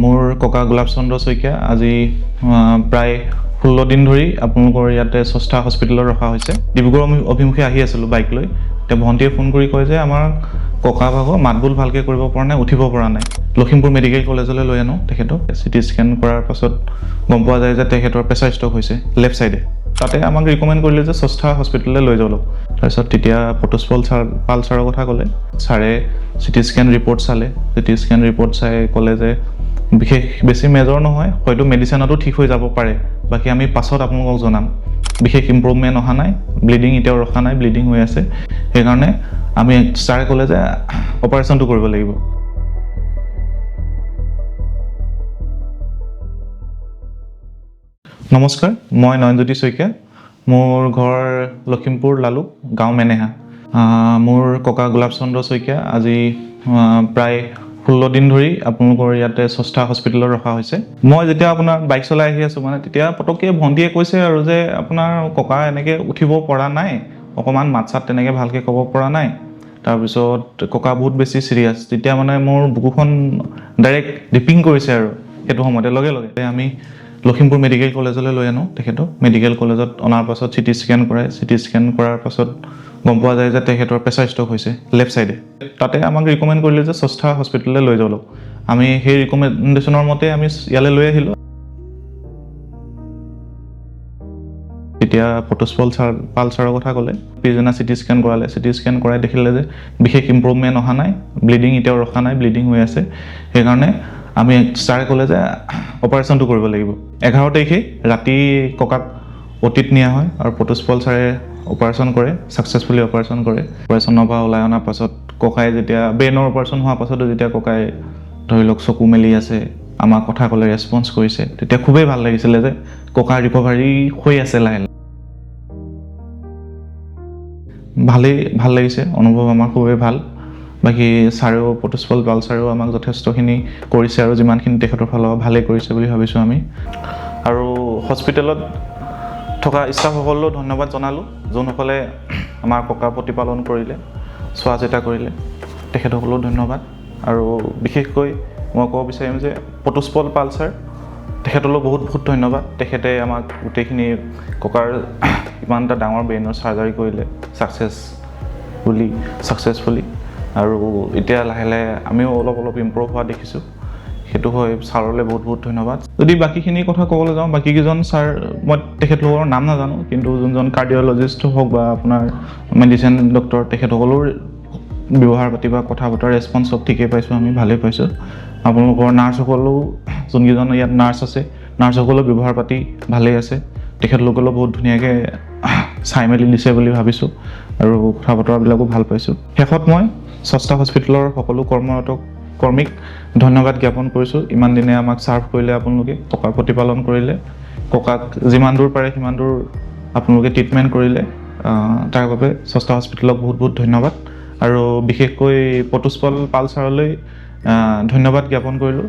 মোৰ ককা গোলাপ চন্দ্ৰ শইকীয়া আজি প্ৰায় 16 দিন ধৰি আপোনালোকৰ ইয়াতে স্ৰষ্টা হস্পিটেলত ৰখা হৈছে। ডিব্ৰুগড় অভিমুখে আহি আছিলোঁ বাইক লৈ। এতিয়া ভণ্টিয়ে ফোন কৰি কয় যে আমাৰ ককা ভাগৰ মাতবোল ভালকৈ কৰিব পৰা নাই, উঠিব পৰা নাই। লখিমপুৰ মেডিকেল কলেজলৈ লৈ আনো তেখেতক। চিটি স্কেন কৰাৰ পাছত গম পোৱা যায় যে তেখেতৰ প্ৰেছাৰ ষ্ট্ৰক হৈছে লেফ্ট চাইডে। তাতে আমাক ৰিকমেণ্ড কৰিলে যে স্ৰষ্টা হস্পিটেললৈ লৈ যাবলৈ। তাৰপিছত তেতিয়া পটুছপল পাল ছাৰৰ কথা ক'লে। ছাৰে চিটি স্কেন ৰিপৰ্ট চালে। চিটি স্কেন ৰিপৰ্ট চাই ক'লে যে বিশেষ বেছি মেজৰ নহয়, হয়তো মেডিচিনতো ঠিক হৈ যাব পাৰে, বাকী আমি পাছত আপোনালোকক জনাম। বিশেষ ইম্প্ৰুভমেণ্ট অহা নাই, ব্লিডিং এতিয়াও ৰখা নাই, ব্লিডিং হৈ আছে। সেইকাৰণে আমি ছাৰে ক'লে যে অপাৰেশ্যনটো কৰিব লাগিব। নমস্কাৰ, মই নয়নজ্যোতি শইকীয়া। মোৰ ঘৰ লখিমপুৰ লালুক, গাঁও মেনেহা। মোৰ ককা গোলাপ চন্দ্ৰ শইকীয়া আজি প্ৰায় 16 দিন ধৰি আপোনালোকৰ ইয়াতে স্ৰষ্টা হস্পিটেলত ৰখা হৈছে। মই যেতিয়া আপোনাৰ বাইক চলাই আহি আছোঁ তেতিয়া পটককৈ ভণ্টিয়ে কৈছে আৰু যে আপোনাৰ ককা এনেকৈ উঠিব পৰা নাই, অকণমান মাত চাত তেনেকৈ ভালকৈ ক'ব পৰা নাই। তাৰপিছত ককা বহুত বেছি চিৰিয়াছ। তেতিয়া মোৰ বুকুখন ডাইৰেক্ট ডিপিং কৰিছে আৰু সেইটো সময়তে লগে লগে আমি লখিমপুৰ মেডিকেল কলেজলৈ লৈ আনো তেখেতক। মেডিকেল কলেজত অনাৰ পাছত চিটি স্কেন কৰায়। চিটি স্কেন কৰাৰ পাছত গম পোৱা যায় যে তেখেতৰ প্ৰেছাৰ ষ্ট্ৰক হৈছে লেফ্ট চাইডে। তাতে আমাক ৰিকমেণ্ড কৰিলে যে স্ৰষ্টা হস্পিটেললৈ লৈ যাবলৈ। আমি সেই ৰিকমেণ্ডেশ্যনৰ মতে আমি ইয়ালৈ লৈ আহিলোঁ। তেতিয়া পটুছপল পাল ছাৰৰ কথা ক'লে। পিছদিনা চিটি স্কেন কৰালে। চিটি স্কেন কৰাই দেখিলে যে বিশেষ ইম্প্ৰুভমেণ্ট অহা নাই, ব্লিডিং এতিয়াও ৰখা নাই, ব্লিডিং হৈ আছে। সেইকাৰণে আমি ছাৰে ক'লে যে অপাৰেশ্যনটো কৰিব লাগিব। 11 তাৰিখে ৰাতি ককাক অটিত নিয়া হয় আৰু পটুছপল ছাৰে অপাৰেশ্যন কৰে, ছাকচেছফুলি অপাৰেশ্যন কৰে। অপাৰেশ্যনৰ পৰা ওলাই অনাৰ পাছত ককাই যেতিয়া ব্ৰেইনৰ অপাৰেশ্যন হোৱাৰ পাছতো যেতিয়া ককাই ধৰি লওক চকু মেলি আছে, আমাক কথা ক'লে, ৰেছপন্স কৰিছে, তেতিয়া খুবেই ভাল লাগিছিলে যে ককাৰ ৰিকভাৰী হৈ আছে লাহে লাহে। ভাল লাগিছে, অনুভৱ আমাৰ খুবেই ভাল। বাকী ছাৰেও পটুছপল পাল ছাৰেও আমাক যথেষ্টখিনি কৰিছে আৰু যিমানখিনি তেখেতৰ ফালৰ পৰা ভালেই কৰিছে বুলি ভাবিছোঁ আমি। আৰু হস্পিটেলত থকা ষ্টাফসকলেও ধন্যবাদ জনালোঁ, যোনসকলে আমাৰ ককা প্ৰতিপালন কৰিলে, চোৱা চিতা কৰিলে, তেখেতসকলেও ধন্যবাদ। আৰু বিশেষকৈ মই ক'ব বিচাৰিম যে পটুছপল পাল ছাৰ, তেখেতলৈও বহুত বহুত ধন্যবাদ। তেখেতে আমাক গোটেইখিনি ককাৰ ইমান এটা ডাঙৰ ব্ৰেইনৰ চাৰ্জাৰী কৰিলে ছাকচেছফুলি। আৰু এতিয়া লাহে লাহে আমিও অলপ ইম্প্ৰুভ হোৱা দেখিছোঁ। সেইটো হয়, ছাৰলৈ বহুত বহুত ধন্যবাদ। যদি বাকীখিনি কথা ক'বলৈ যাওঁ, বাকীকেইজন ছাৰ মই তেখেতলোকৰ নাম নাজানো, কিন্তু যোনজন কাৰ্ডিঅ'লজিষ্ট হওক বা আপোনাৰ মেডিচিন ডক্টৰ, তেখেতসকলৰ ব্যৱহাৰ পাতি বা কথা বতৰা ৰেছপন্স চব ঠিকেই পাইছোঁ, আমি ভালেই পাইছোঁ। আপোনালোকৰ নাৰ্ছসকলেও, যোনকেইজন ইয়াত নাৰ্ছ আছে, নাৰ্ছসকলেও ব্যৱহাৰ পাতি ভালেই আছে। তেখেতলোকলৈও বহুত ধুনীয়াকৈ চাই মেলি দিছে বুলি ভাবিছোঁ আৰু কথা বতৰাবিলাকো ভাল পাইছোঁ। শেষত মই স্ৰষ্টা হস্পিটেলৰ সকলো কৰ্মীক ধন্যবাদ জ্ঞাপন কৰিছোঁ। ইমান দিনে আমাক ছাৰ্ভ কৰিলে আপোনালোকে, ককাৰ প্ৰতিপালন কৰিলে, ককাক যিমান দূৰ পাৰে সিমান দূৰ আপোনালোকে ট্ৰিটমেণ্ট কৰিলে, তাৰ বাবে স্ৰষ্টা হস্পিটেলক বহুত বহুত ধন্যবাদ। আৰু বিশেষকৈ পটুছপল পাল ছাৰলৈ ধন্যবাদ জ্ঞাপন কৰিলোঁ।